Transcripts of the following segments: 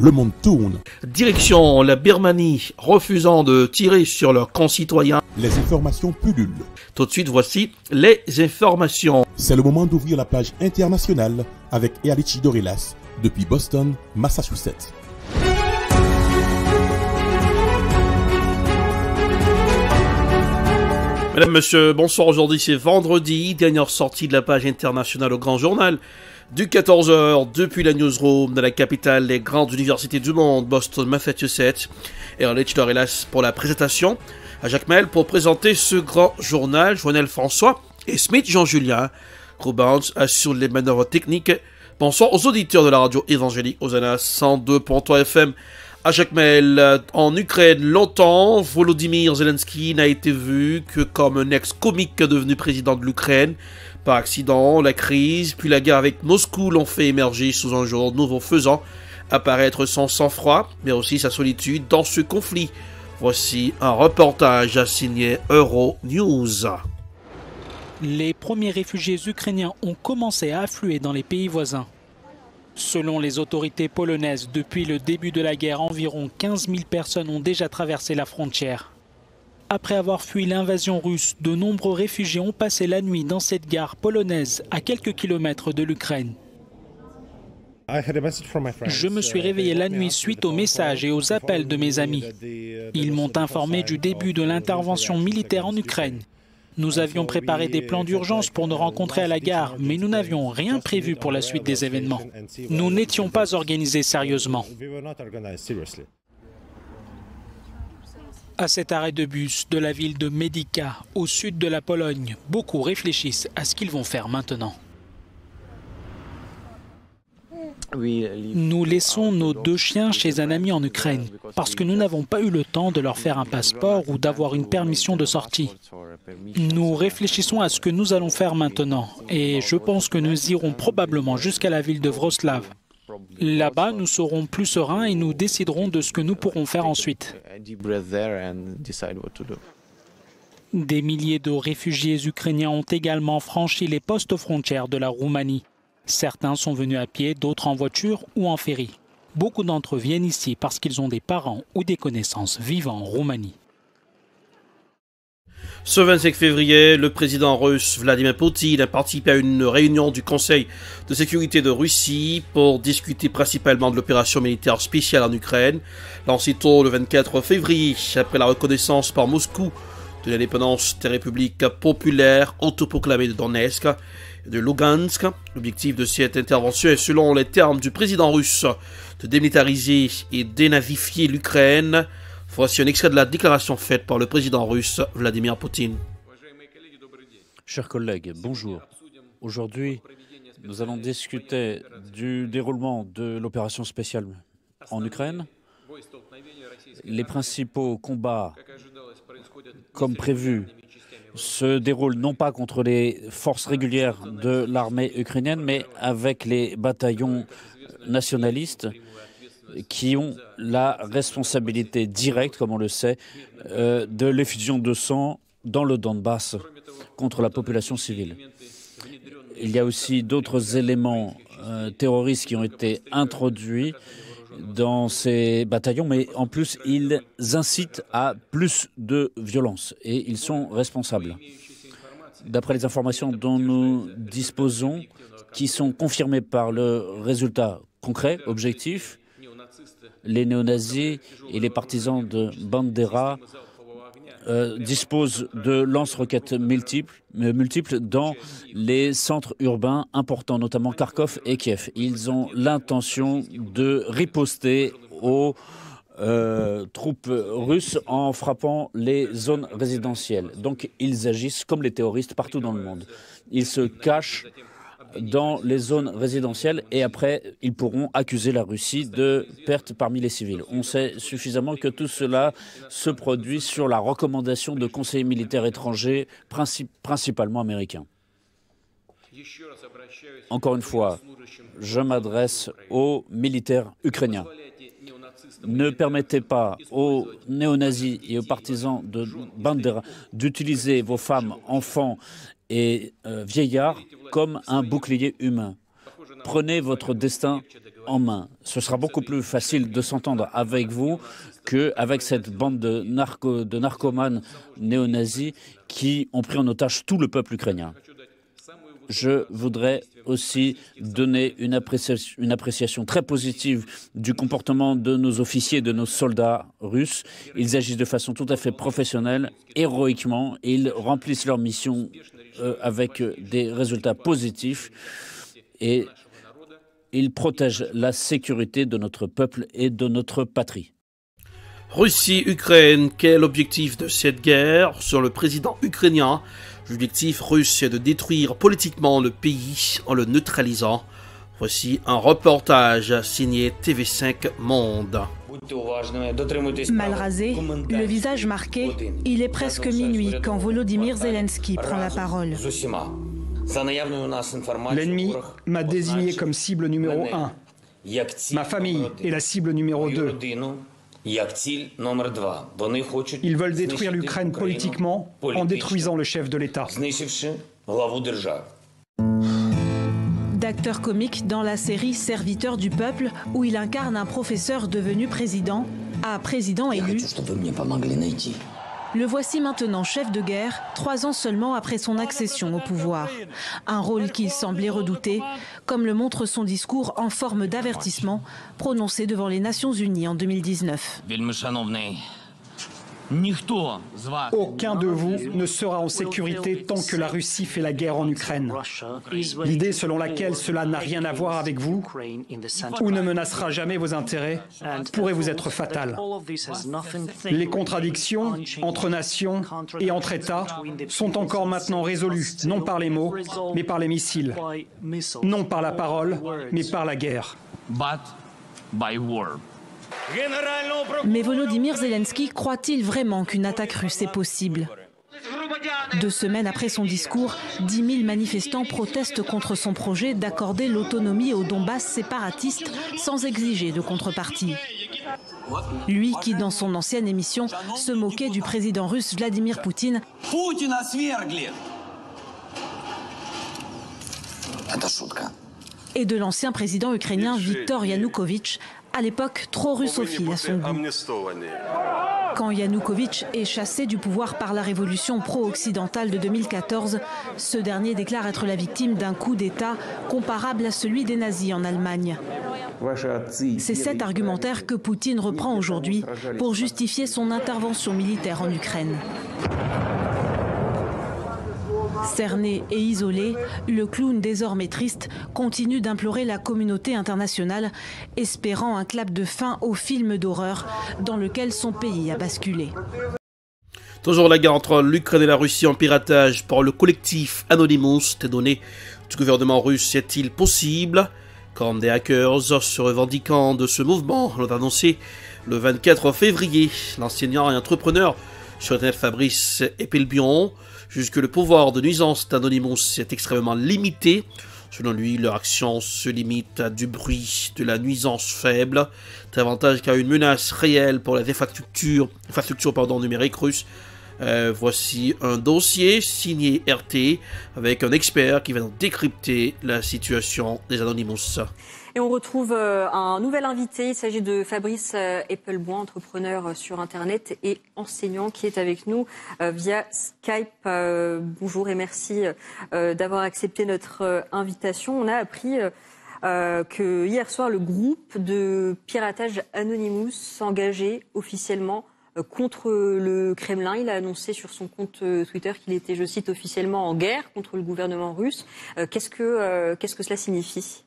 le monde tourne. Direction la Birmanie, refusant de tirer sur leurs concitoyens. Les informations pullulent. Tout de suite, voici les informations. C'est le moment d'ouvrir la page internationale avec Erlichi Dorelas depuis Boston, Massachusetts. Mesdames, Messieurs, bonsoir. Aujourd'hui, c'est vendredi, dernière sortie de la page internationale au Grand Journal du 14h depuis la newsroom de la capitale des grandes universités du monde, Boston, Massachusetts. Erlichi Dorelas pour la présentation, à Jacques Mel pour présenter ce grand journal, Joël François et Smith Jean-Julien. Rubans assure les manœuvres techniques. Bonsoir aux auditeurs de la radio évangélique Hosanna 102.3 FM. À Jacques Mel, en Ukraine, longtemps, Volodymyr Zelensky n'a été vu que comme un ex-comique devenu président de l'Ukraine. Par accident, la crise, puis la guerre avec Moscou l'ont fait émerger sous un jour nouveau, faisant apparaître son sang-froid, mais aussi sa solitude dans ce conflit. Voici un reportage signé Euronews. Les premiers réfugiés ukrainiens ont commencé à affluer dans les pays voisins. Selon les autorités polonaises, depuis le début de la guerre, environ 15 000 personnes ont déjà traversé la frontière. Après avoir fui l'invasion russe, de nombreux réfugiés ont passé la nuit dans cette gare polonaise à quelques kilomètres de l'Ukraine. Je me suis réveillé la nuit suite aux messages et aux appels de mes amis. Ils m'ont informé du début de l'intervention militaire en Ukraine. Nous avions préparé des plans d'urgence pour nous rencontrer à la gare, mais nous n'avions rien prévu pour la suite des événements. Nous n'étions pas organisés sérieusement. À cet arrêt de bus de la ville de Medyka, au sud de la Pologne, beaucoup réfléchissent à ce qu'ils vont faire maintenant. Nous laissons nos 2 chiens chez un ami en Ukraine parce que nous n'avons pas eu le temps de leur faire un passeport ou d'avoir une permission de sortie. Nous réfléchissons à ce que nous allons faire maintenant et je pense que nous irons probablement jusqu'à la ville de Wrocław. Là-bas, nous serons plus sereins et nous déciderons de ce que nous pourrons faire ensuite. Des milliers de réfugiés ukrainiens ont également franchi les postes frontières de la Roumanie. Certains sont venus à pied, d'autres en voiture ou en ferry. Beaucoup d'entre eux viennent ici parce qu'ils ont des parents ou des connaissances vivant en Roumanie. Ce 25 février, le président russe Vladimir Poutine a participé à une réunion du Conseil de sécurité de Russie pour discuter principalement de l'opération militaire spéciale en Ukraine, lancée tôt le 24 février après la reconnaissance par Moscou de l'indépendance des républiques populaires autoproclamées de Donetsk et de Lugansk. L'objectif de cette intervention est, selon les termes du président russe, de démilitariser et dénazifier l'Ukraine. Voici un extrait de la déclaration faite par le président russe Vladimir Poutine. Chers collègues, bonjour. Aujourd'hui, nous allons discuter du déroulement de l'opération spéciale en Ukraine. Les principaux combats, comme prévu, se déroulent non pas contre les forces régulières de l'armée ukrainienne, mais avec les bataillons nationalistes qui ont la responsabilité directe, comme on le sait, de l'effusion de sang dans le Donbass contre la population civile. Il y a aussi d'autres éléments terroristes qui ont été introduits dans ces bataillons, mais en plus, ils incitent à plus de violence et ils sont responsables. D'après les informations dont nous disposons, qui sont confirmées par le résultat concret, objectif, les néo-nazis et les partisans de Bandera disposent de lance-roquettes multiples dans les centres urbains importants, notamment Kharkov et Kiev. Ils ont l'intention de riposter aux troupes russes en frappant les zones résidentielles. Donc ils agissent comme les terroristes partout dans le monde. Ils se cachent dans les zones résidentielles et après, ils pourront accuser la Russie de pertes parmi les civils. On sait suffisamment que tout cela se produit sur la recommandation de conseillers militaires étrangers, principalement américains. Encore une fois, je m'adresse aux militaires ukrainiens. Ne permettez pas aux néo-nazis et aux partisans de Bandera d'utiliser vos femmes, enfants et vieillards comme un bouclier humain. Prenez votre destin en main. Ce sera beaucoup plus facile de s'entendre avec vous qu'avec cette bande de narcomanes néo-nazis qui ont pris en otage tout le peuple ukrainien. Je voudrais aussi donner une appréciation très positive du comportement de nos officiers, de nos soldats russes. Ils agissent de façon tout à fait professionnelle, héroïquement, et ils remplissent leur mission avec des résultats positifs et ils protègent la sécurité de notre peuple et de notre patrie. Russie-Ukraine, quel objectif de cette guerre? Selon le président ukrainien, l'objectif russe est de détruire politiquement le pays en le neutralisant. Voici un reportage signé TV5 Monde. Mal rasé, le visage marqué, il est presque minuit quand Volodymyr Zelensky prend la parole. L'ennemi m'a désigné comme cible numéro 1. Ma famille est la cible numéro 2. Ils veulent détruire l'Ukraine politiquement en détruisant le chef de l'État. D'acteur comique dans la série Serviteur du peuple, où il incarne un professeur devenu président, à président élu. Le voici maintenant chef de guerre, 3 ans seulement après son accession au pouvoir. Un rôle qu'il semblait redouter, comme le montre son discours en forme d'avertissement prononcé devant les Nations Unies en 2019. Aucun de vous ne sera en sécurité tant que la Russie fait la guerre en Ukraine. L'idée selon laquelle cela n'a rien à voir avec vous ou ne menacera jamais vos intérêts pourrait vous être fatale. Les contradictions entre nations et entre États sont encore maintenant résolues, non par les mots, mais par les missiles, non par la parole, mais par la guerre. Mais Volodymyr Zelensky croit-il vraiment qu'une attaque russe est possible? 2 semaines après son discours, 10 000 manifestants protestent contre son projet d'accorder l'autonomie au Donbass séparatiste sans exiger de contrepartie. Lui qui, dans son ancienne émission, se moquait du président russe Vladimir Poutine et de l'ancien président ukrainien Viktor Yanukovych, à l'époque trop russophile à son goût. Quand Yanukovych est chassé du pouvoir par la révolution pro-occidentale de 2014, ce dernier déclare être la victime d'un coup d'État comparable à celui des nazis en Allemagne. C'est cet argumentaire que Poutine reprend aujourd'hui pour justifier son intervention militaire en Ukraine. Cerné et isolé, le clown désormais triste continue d'implorer la communauté internationale, espérant un clap de fin au film d'horreur dans lequel son pays a basculé. Toujours la guerre entre l'Ukraine et la Russie en piratage par le collectif Anonymous. Des données du gouvernement russe est-il possible? Comme des hackers se revendiquant de ce mouvement l'ont annoncé le 24 février. L'enseignant et entrepreneur sur Internet Fabrice Epelbion juge que le pouvoir de nuisance d'Anonymous est extrêmement limité. Selon lui, leur action se limite à du bruit, de la nuisance faible, davantage qu'à une menace réelle pour les infrastructures numériques russes. Voici un dossier signé RT avec un expert qui va donc décrypter la situation des Anonymous. Et on retrouve un nouvel invité, il s'agit de Fabrice Epelbion, entrepreneur sur Internet et enseignant qui est avec nous via Skype. Bonjour et merci d'avoir accepté notre invitation. On a appris que hier soir, le groupe de piratage Anonymous s'engageait officiellement contre le Kremlin. Il a annoncé sur son compte Twitter qu'il était, je cite, officiellement en guerre contre le gouvernement russe. Qu'est-ce que cela signifie ?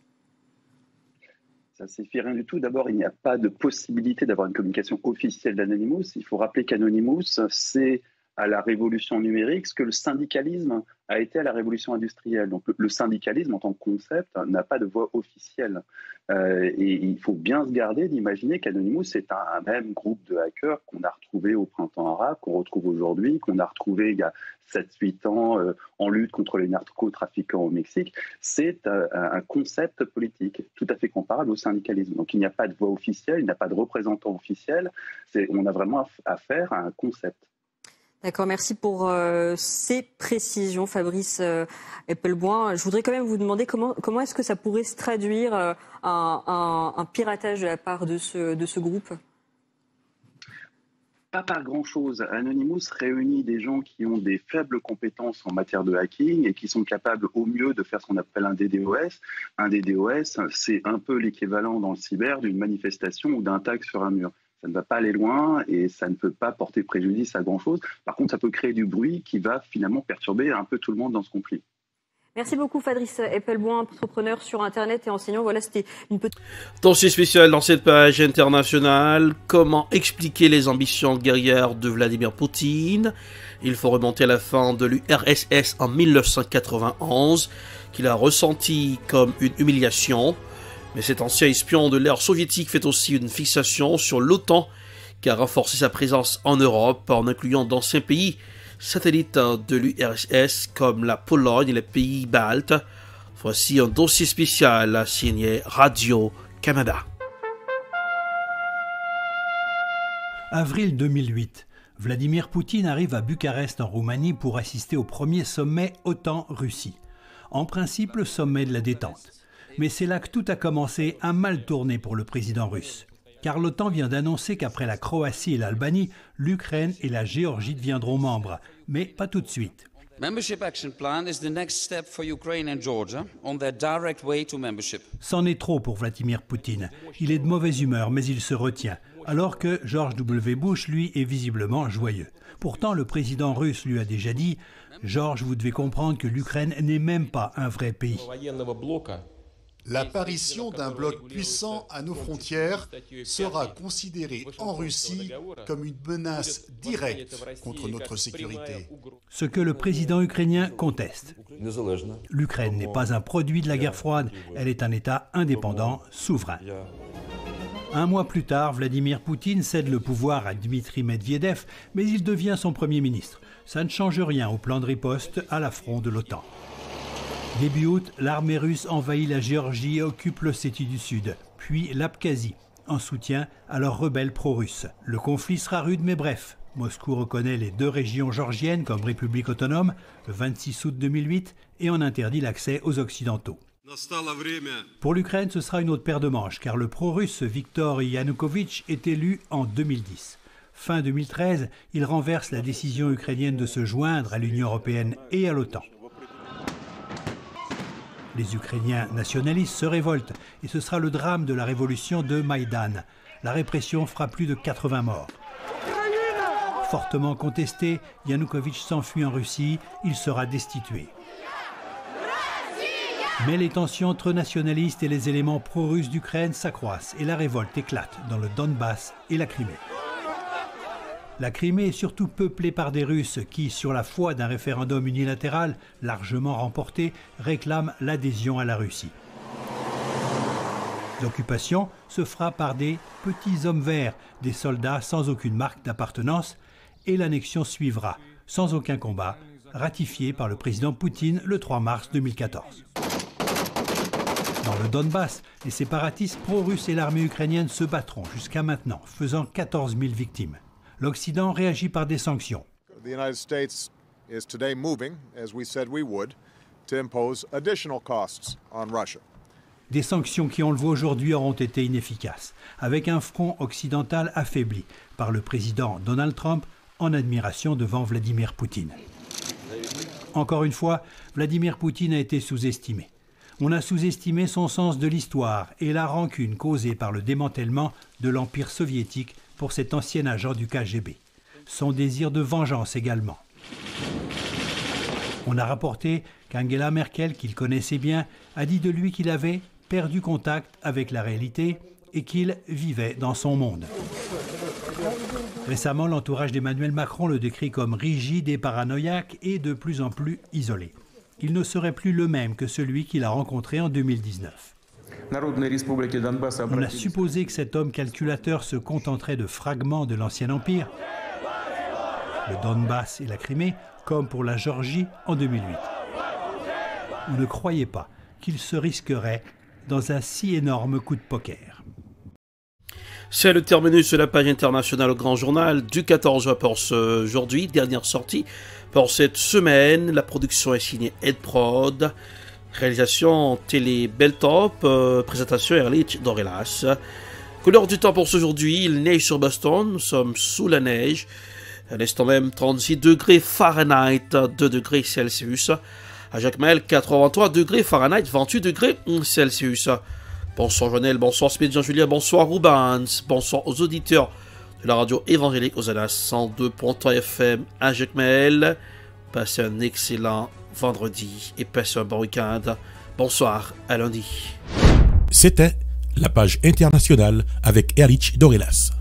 Ça ne signifie rien du tout. D'abord, il n'y a pas de possibilité d'avoir une communication officielle d'Anonymous. Il faut rappeler qu'Anonymous, c'est à la révolution numérique ce que le syndicalisme a été à la révolution industrielle. Donc le syndicalisme en tant que concept n'a pas de voix officielle. Et il faut bien se garder d'imaginer qu'Anonymous c'est un même groupe de hackers qu'on a retrouvé au printemps arabe, qu'on retrouve aujourd'hui, qu'on a retrouvé il y a 7-8 ans en lutte contre les narcotrafiquants au Mexique. C'est un concept politique tout à fait comparable au syndicalisme. Donc il n'y a pas de voix officielle, il n'y a pas de représentant officiel. On a vraiment affaire à un concept. D'accord, merci pour ces précisions, Fabrice Epelboin. Je voudrais quand même vous demander comment est-ce que ça pourrait se traduire un piratage de la part de ce groupe ? Pas par grand-chose. Anonymous réunit des gens qui ont des faibles compétences en matière de hacking et qui sont capables au mieux de faire ce qu'on appelle un DDoS. Un DDoS, c'est un peu l'équivalent dans le cyber d'une manifestation ou d'un tag sur un mur. Ça ne va pas aller loin et ça ne peut pas porter préjudice à grand-chose. Par contre, ça peut créer du bruit qui va finalement perturber un peu tout le monde dans ce conflit. Merci beaucoup Fabrice Epelboin, entrepreneur sur Internet et enseignant. Voilà, c'était une petite... Dossier spécial dans cette page internationale. Comment expliquer les ambitions guerrières de Vladimir Poutine? Il faut remonter à la fin de l'URSS en 1991, qu'il a ressenti comme une humiliation. Mais cet ancien espion de l'ère soviétique fait aussi une fixation sur l'OTAN, qui a renforcé sa présence en Europe en incluant d'anciens pays satellites de l'URSS comme la Pologne et les pays baltes. Voici un dossier spécial signé Radio-Canada. Avril 2008. Vladimir Poutine arrive à Bucarest en Roumanie pour assister au premier sommet OTAN-Russie. En principe, le sommet de la détente. Mais c'est là que tout a commencé à mal tourner pour le président russe. Car l'OTAN vient d'annoncer qu'après la Croatie et l'Albanie, l'Ukraine et la Géorgie deviendront membres. Mais pas tout de suite. C'en est trop pour Vladimir Poutine. Il est de mauvaise humeur, mais il se retient. Alors que George W. Bush, lui, est visiblement joyeux. Pourtant, le président russe lui a déjà dit « George, vous devez comprendre que l'Ukraine n'est même pas un vrai pays. » L'apparition d'un bloc puissant à nos frontières sera considérée en Russie comme une menace directe contre notre sécurité. Ce que le président ukrainien conteste. L'Ukraine n'est pas un produit de la guerre froide, elle est un État indépendant, souverain. Un mois plus tard, Vladimir Poutine cède le pouvoir à Dmitri Medvedev, mais il devient son Premier ministre. Ça ne change rien au plan de riposte à l'affront de l'OTAN. Début août, l'armée russe envahit la Géorgie et occupe l'Ossétie du Sud, puis l'Abkhazie, en soutien à leurs rebelles pro-russes. Le conflit sera rude mais bref. Moscou reconnaît les deux régions géorgiennes comme république autonome le 26 août 2008 et en interdit l'accès aux Occidentaux. Pour l'Ukraine, ce sera une autre paire de manches, car le pro-russe Viktor Yanukovych est élu en 2010. Fin 2013, il renverse la décision ukrainienne de se joindre à l'Union européenne et à l'OTAN. Les Ukrainiens nationalistes se révoltent et ce sera le drame de la révolution de Maïdan. La répression fera plus de 80 morts. Fortement contesté, Yanukovych s'enfuit en Russie, il sera destitué. Mais les tensions entre nationalistes et les éléments pro-russes d'Ukraine s'accroissent et la révolte éclate dans le Donbass et la Crimée. La Crimée est surtout peuplée par des Russes qui, sur la foi d'un référendum unilatéral largement remporté, réclament l'adhésion à la Russie. L'occupation se fera par des petits hommes verts, des soldats sans aucune marque d'appartenance, et l'annexion suivra, sans aucun combat, ratifiée par le président Poutine le 3 mars 2014. Dans le Donbass, les séparatistes pro-russes et l'armée ukrainienne se battront jusqu'à maintenant, faisant 14 000 victimes. L'Occident réagit par des sanctions. Des sanctions qui, on le voit aujourd'hui, auront été inefficaces, avec un front occidental affaibli par le président Donald Trump en admiration devant Vladimir Poutine. Encore une fois, Vladimir Poutine a été sous-estimé. On a sous-estimé son sens de l'histoire et la rancune causée par le démantèlement de l'Empire soviétique pour cet ancien agent du KGB. Son désir de vengeance également. On a rapporté qu'Angela Merkel, qu'il connaissait bien, a dit de lui qu'il avait perdu contact avec la réalité et qu'il vivait dans son monde. Récemment, l'entourage d'Emmanuel Macron le décrit comme rigide et paranoïaque et de plus en plus isolé. Il ne serait plus le même que celui qu'il a rencontré en 2019. On a supposé que cet homme calculateur se contenterait de fragments de l'ancien empire, le Donbass et la Crimée, comme pour la Géorgie en 2008. On ne croyait pas qu'il se risquerait dans un si énorme coup de poker. C'est le terminus de la page internationale au Grand Journal du 14 pour aujourd'hui, dernière sortie pour cette semaine. La production est signée Ed Prod, réalisation Télé Beltop, présentation Erlich Dorelas. Couleur du temps pour aujourd'hui, il neige sur Boston, nous sommes sous la neige. À l'instant même 36 degrés Fahrenheit, 2 degrés Celsius. À Jacmel, 83 degrés Fahrenheit, 28 degrés Celsius. Bonsoir Jonel, bonsoir Smith Jean-Julien, bonsoir Rubens, bonsoir aux auditeurs de la radio évangélique aux Alas 102.3 FM à Jacmel. Passez un excellent vendredi et passez un bon week-end. Bonsoir, à lundi. C'était la page internationale avec Erlich Dorelas.